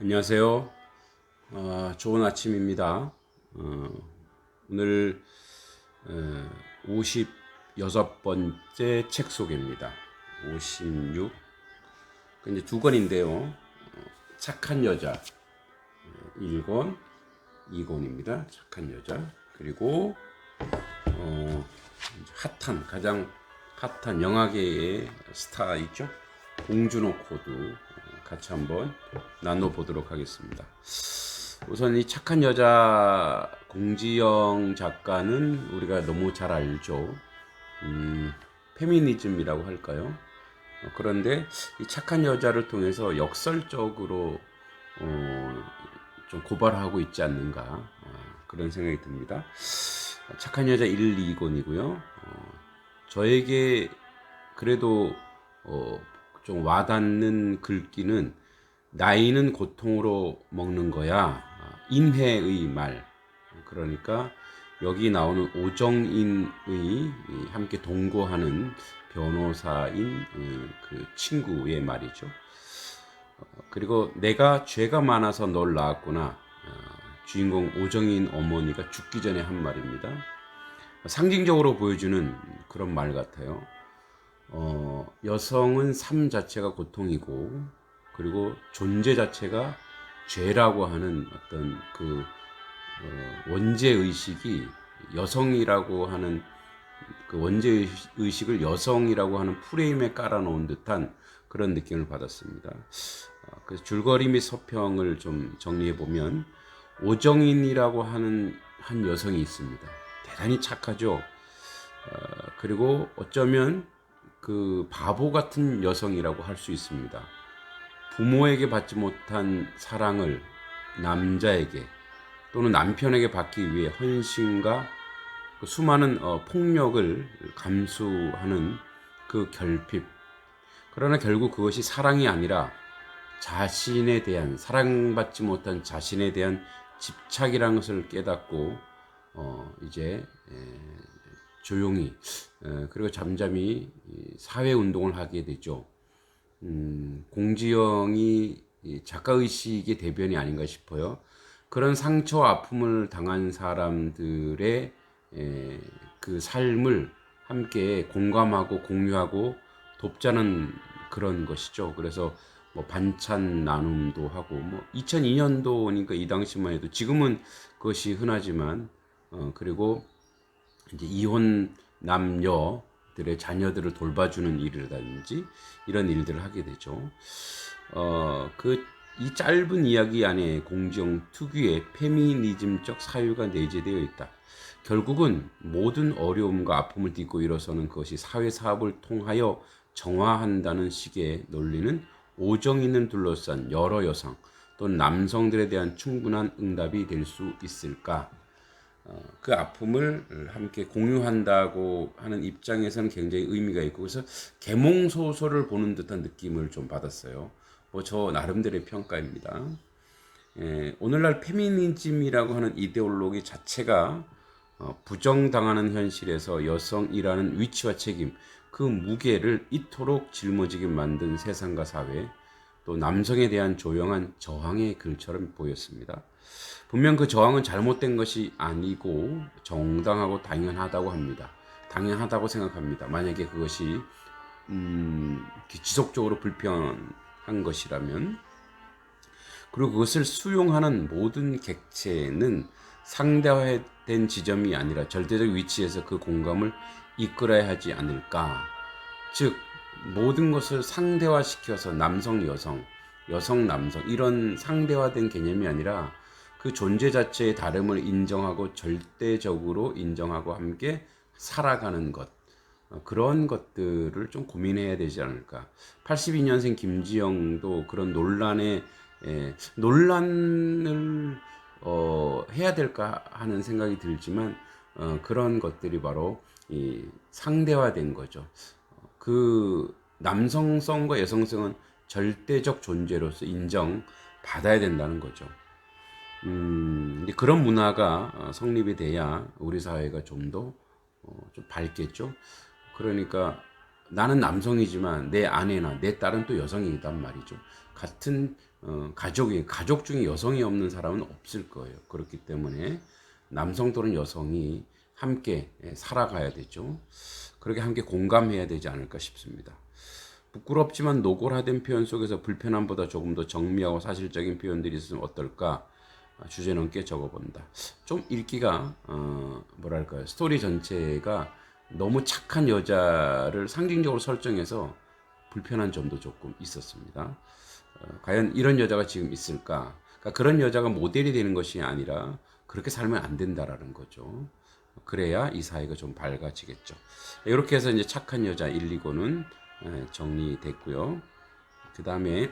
안녕하세요. 좋은 아침입니다. 오늘 56번째 책 소개입니다. 56. 이제 두 권인데요. 착한 여자 1권, 2권입니다. 착한 여자. 그리고 가장 핫한 영화계의 스타 있죠? 봉준호 코드 같이 한번 나눠보도록 하겠습니다. 우선 이 착한 여자 공지영 작가는 우리가 너무 잘 알죠. 페미니즘이라고 할까요? 그런데 이 착한 여자를 통해서 역설적으로 좀 고발하고 있지 않는가 그런 생각이 듭니다. 착한 여자 1, 2권이고요. 저에게 그래도 좀 와닿는 글귀는 나이는 고통으로 먹는 거야. 인혜의 말. 그러니까 여기 나오는 오정인의 함께 동거하는 변호사인 그 친구의 말이죠. 그리고 내가 죄가 많아서 널 낳았구나. 주인공 오정인 어머니가 죽기 전에 한 말입니다. 상징적으로 보여주는 그런 말 같아요. 여성은 삶 자체가 고통이고, 그리고 존재 자체가 죄라고 하는 어떤 그 원죄 의식이 여성이라고 하는 그 원죄 의식을 여성이라고 하는 프레임에 깔아놓은 듯한 그런 느낌을 받았습니다. 그래서 줄거리 및 서평을 좀 정리해 보면 오정인이라고 하는 한 여성이 있습니다. 대단히 착하죠. 그리고 어쩌면 그 바보 같은 여성이라고 할 수 있습니다. 부모에게 받지 못한 사랑을 남자에게 또는 남편에게 받기 위해 헌신과 그 수많은 폭력을 감수하는 그 결핍. 그러나 결국 그것이 사랑이 아니라 자신에 대한 사랑받지 못한 자신에 대한 집착이라는 것을 깨닫고 이제 조용히 그리고 잠잠히 사회 운동을 하게 되죠. 공지영이 작가의식의 대변이 아닌가 싶어요. 그런 상처 아픔을 당한 사람들의 그 삶을 함께 공감하고 공유하고 돕자는 그런 것이죠. 그래서 뭐 반찬 나눔도 하고 뭐 2002년도니까 이 당시만 해도 지금은 그것이 흔하지만 그리고 이제 이혼 남녀들의 자녀들을 돌봐주는 일이라든지 이런 일들을 하게 되죠. 그 이 짧은 이야기 안에 공지영 특유의 페미니즘적 사유가 내재되어 있다. 결국은 모든 어려움과 아픔을 딛고 일어서는 것이 사회 사업을 통하여 정화한다는 식의 논리는 오정인을 둘러싼 여러 여성 또는 남성들에 대한 충분한 응답이 될 수 있을까? 그 아픔을 함께 공유한다고 하는 입장에서는 굉장히 의미가 있고 그래서 계몽 소설을 보는 듯한 느낌을 좀 받았어요. 뭐 저 나름대로의 평가입니다. 오늘날 페미니즘이라고 하는 이데올로기 자체가 부정당하는 현실에서 여성이라는 위치와 책임, 그 무게를 이토록 짊어지게 만든 세상과 사회, 또 남성에 대한 조용한 저항의 글처럼 보였습니다. 분명 그 저항은 잘못된 것이 아니고 정당하고 당연하다고 합니다. 당연하다고 생각합니다. 만약에 그것이 지속적으로 불편한 것이라면 그리고 그것을 수용하는 모든 객체는 상대화된 지점이 아니라 절대적 위치에서 그 공감을 이끌어야 하지 않을까. 즉 모든 것을 상대화시켜서 남성 여성, 여성 남성 이런 상대화된 개념이 아니라 그 존재 자체의 다름을 인정하고 절대적으로 인정하고 함께 살아가는 것. 그런 것들을 좀 고민해야 되지 않을까. 82년생 김지영도 그런 논란을 해야 될까 하는 생각이 들지만 그런 것들이 바로 이 상대화된 거죠. 그 남성성과 여성성은 절대적 존재로서 인정받아야 된다는 거죠. 이제 그런 문화가 성립이 돼야 우리 사회가 좀 더 좀 밝겠죠. 그러니까 나는 남성이지만 내 아내나 내 딸은 또 여성이단 말이죠. 같은 가족 중에 여성이 없는 사람은 없을 거예요. 그렇기 때문에 남성 또는 여성이 함께 살아가야 되죠. 그렇게 함께 공감해야 되지 않을까 싶습니다. 부끄럽지만 노골화된 표현 속에서 불편함보다 조금 더 정미하고 사실적인 표현들이 있으면 어떨까? 주제 넘게 적어본다. 좀 읽기가 뭐랄까요, 스토리 전체가 너무 착한 여자를 상징적으로 설정해서 불편한 점도 조금 있었습니다. 과연 이런 여자가 지금 있을까? 그러니까 그런 여자가 모델이 되는 것이 아니라 그렇게 살면 안 된다라는 거죠. 그래야 이 사회가 좀 밝아지겠죠. 이렇게 해서 이제 착한 여자 1, 2고는 정리됐고요. 그 다음에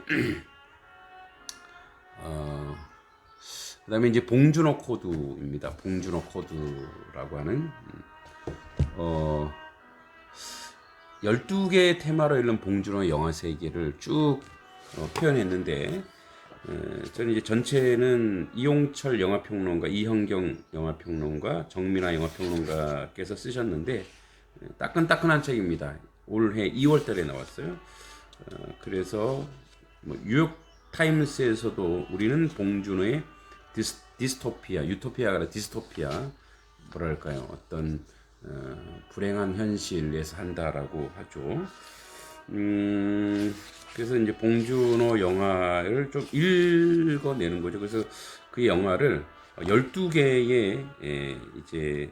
이제 봉준호 코드입니다. 봉준호 코드라고 하는 12개의 테마로 읽는 봉준호의 영화 세계를 쭉 표현했는데, 저는 이제 전체는 이용철 영화평론가, 이현경 영화평론가, 정민아 영화평론가께서 쓰셨는데 따끈따끈한 책입니다. 올해 2월 달에 나왔어요. 그래서 뭐 뉴욕 타임스에서도 우리는 봉준호의 디스토피아, 유토피아가 아니라 디스토피아, 뭐랄까요, 어떤 불행한 현실에서 한다라고 하죠. 그래서 이제 봉준호 영화를 좀 읽어내는 거죠. 그래서 그 영화를 12개의 이제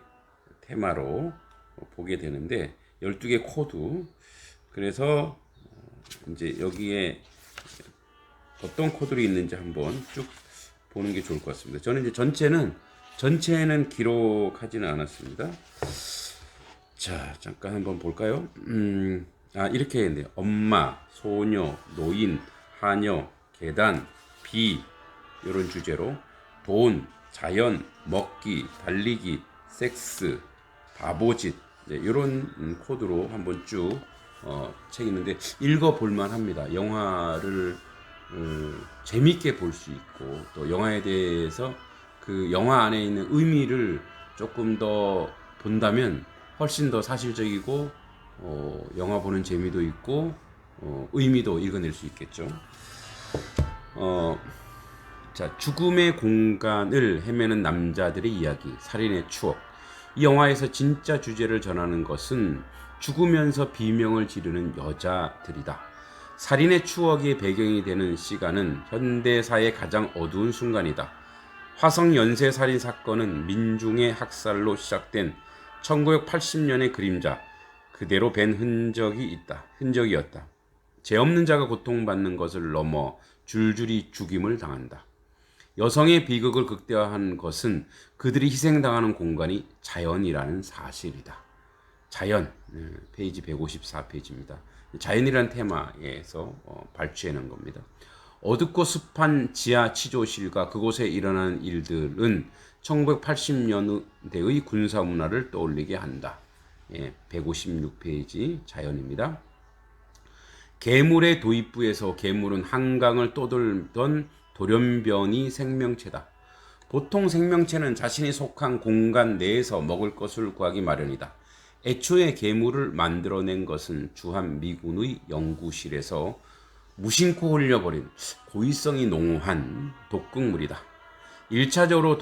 테마로 보게 되는데 12개 코드. 그래서 이제 여기에 어떤 코드들이 있는지 한번 쭉 보는 게 좋을 것 같습니다. 저는 이제 전체는 기록하지는 않았습니다. 자, 잠깐 한번 볼까요? 이렇게 했네요. 엄마, 소녀, 노인, 하녀, 계단, 비, 이런 주제로 돈, 자연, 먹기, 달리기, 섹스, 바보짓, 이런 코드로 한번 쭉 책 있는데 읽어볼만 합니다. 영화를 재밌게 볼 수 있고, 또 영화에 대해서 그 영화 안에 있는 의미를 조금 더 본다면 훨씬 더 사실적이고 영화 보는 재미도 있고 의미도 읽어낼 수 있겠죠. 자, 죽음의 공간을 헤매는 남자들의 이야기, 살인의 추억. 이 영화에서 진짜 주제를 전하는 것은 죽으면서 비명을 지르는 여자들이다. 살인의 추억이 배경이 되는 시간은 현대사의 가장 어두운 순간이다. 화성 연쇄 살인 사건은 민중의 학살로 시작된 1980년의 그림자, 그대로 밴 흔적이었다. 죄 없는 자가 고통받는 것을 넘어 줄줄이 죽임을 당한다. 여성의 비극을 극대화한 것은 그들이 희생당하는 공간이 자연이라는 사실이다. 자연, 페이지 154페이지입니다. 자연이라는 테마에서 발췌해낸 겁니다. 어둡고 습한 지하 취조실과 그곳에 일어나는 일들은 1980년대의 군사문화를 떠올리게 한다. 156페이지 자연입니다. 괴물의 도입부에서 괴물은 한강을 떠돌던 돌연변이 생명체다. 보통 생명체는 자신이 속한 공간 내에서 먹을 것을 구하기 마련이다. 애초에 괴물을 만들어낸 것은 주한미군의 연구실에서 무심코 흘려버린 고의성이 농후한 독극물이다. 1차적으로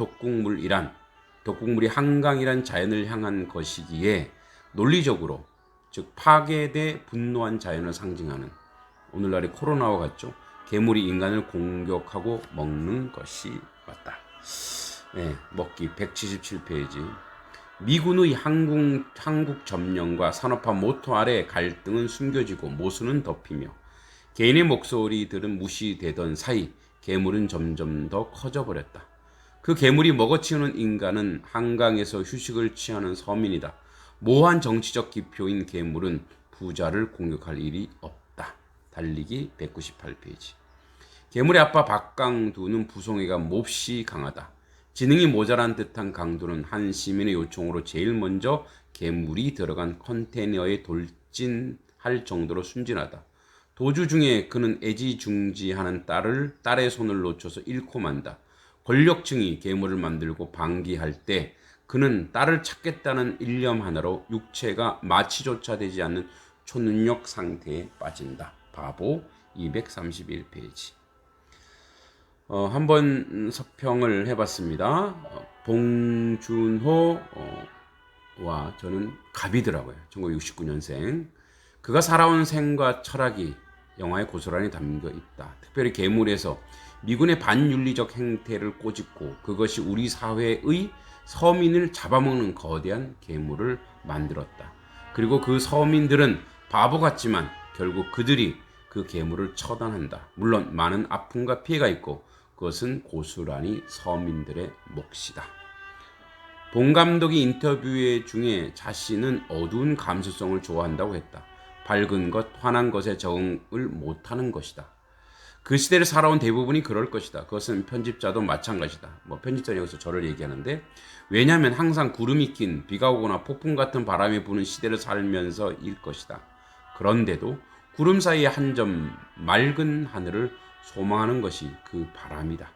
독극물이 한강이란 자연을 향한 것이기에 논리적으로, 즉 파괴돼 분노한 자연을 상징하는, 오늘날의 코로나와 같죠. 괴물이 인간을 공격하고 먹는 것이 맞다. 먹기 177페이지. 미군의 한국 점령과 산업화 모토 아래 갈등은 숨겨지고 모순은 덮이며 개인의 목소리들은 무시되던 사이 괴물은 점점 더 커져버렸다. 그 괴물이 먹어치우는 인간은 한강에서 휴식을 취하는 서민이다. 모호한 정치적 기표인 괴물은 부자를 공격할 일이 없다. 달리기 198페이지. 괴물의 아빠 박강두는 부송애가 몹시 강하다. 지능이 모자란 듯한 강두는 한 시민의 요청으로 제일 먼저 괴물이 들어간 컨테이너에 돌진할 정도로 순진하다. 도주 중에 그는 애지중지하는 딸의 손을 놓쳐서 잃고 만다. 권력층이 괴물을 만들고 방기할 때 그는 딸을 찾겠다는 일념 하나로 육체가 마취조차 되지 않는 초능력 상태에 빠진다. 바보 231페이지. 한번 서평을 해봤습니다. 봉준호와 저는 갑이더라고요. 1969년생. 그가 살아온 생과 철학이 영화에 고스란히 담겨 있다. 특별히 계물에서 미군의 반윤리적 행태를 꼬집고 그것이 우리 사회의 서민을 잡아먹는 거대한 계물을 만들었다. 그리고 그 서민들은 바보 같지만 결국 그들이 그 계물을 처단한다. 물론 많은 아픔과 피해가 있고 그것은 고스란히 서민들의 몫이다. 봉 감독이 인터뷰 중에 자신은 어두운 감수성을 좋아한다고 했다. 밝은 것, 환한 것에 적응을 못하는 것이다. 그 시대를 살아온 대부분이 그럴 것이다. 그것은 편집자도 마찬가지다. 편집자는 여기서 저를 얘기하는데, 왜냐하면 항상 구름이 낀 비가 오거나 폭풍 같은 바람이 부는 시대를 살면서일 것이다. 그런데도 구름 사이의 한 점 맑은 하늘을 소망하는 것이 그 바람이다.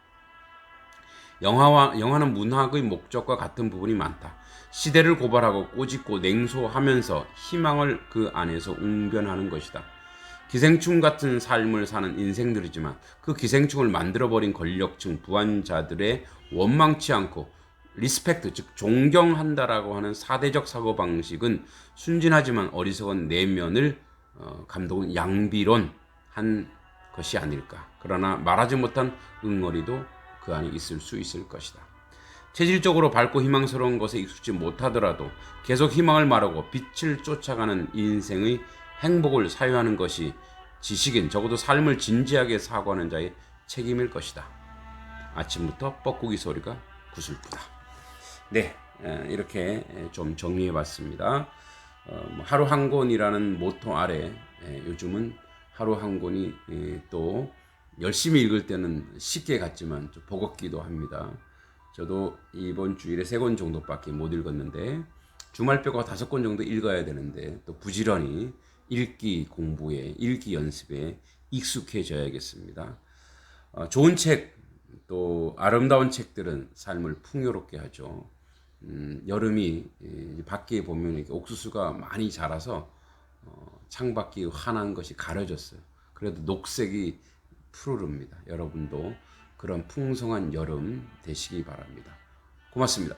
영화는 문학의 목적과 같은 부분이 많다. 시대를 고발하고 꼬집고 냉소하면서 희망을 그 안에서 웅변하는 것이다. 기생충 같은 삶을 사는 인생들이지만 그 기생충을 만들어버린 권력층 부한자들의 원망치 않고 리스펙트, 즉 존경한다라고 하는 사대적 사고방식은 순진하지만 어리석은 내면을 감독은 양비론 한 것이 아닐까. 그러나 말하지 못한 응어리도 그 안에 있을 수 있을 것이다. 체질적으로 밝고 희망스러운 것에 익숙지 못하더라도 계속 희망을 말하고 빛을 쫓아가는 인생의 행복을 사유하는 것이 지식인, 적어도 삶을 진지하게 사고하는 자의 책임일 것이다. 아침부터 뻐꾸기 소리가 구슬프다. 네, 이렇게 좀 정리해봤습니다. 하루 한 권이라는 모토 아래 요즘은 하루 한 권이 또 열심히 읽을 때는 쉽게 갔지만 좀 버겁기도 합니다. 저도 이번 주일에 3권 정도밖에 못 읽었는데 주말 빼고 5권 정도 읽어야 되는데 또 부지런히 읽기 공부에 읽기 연습에 익숙해져야겠습니다. 좋은 책, 또 아름다운 책들은 삶을 풍요롭게 하죠. 여름이 밖에 보면 이렇게 옥수수가 많이 자라서 창밖이 환한 것이 가려졌어요. 그래도 녹색이 푸르릅니다. 여러분도 그런 풍성한 여름 되시기 바랍니다. 고맙습니다.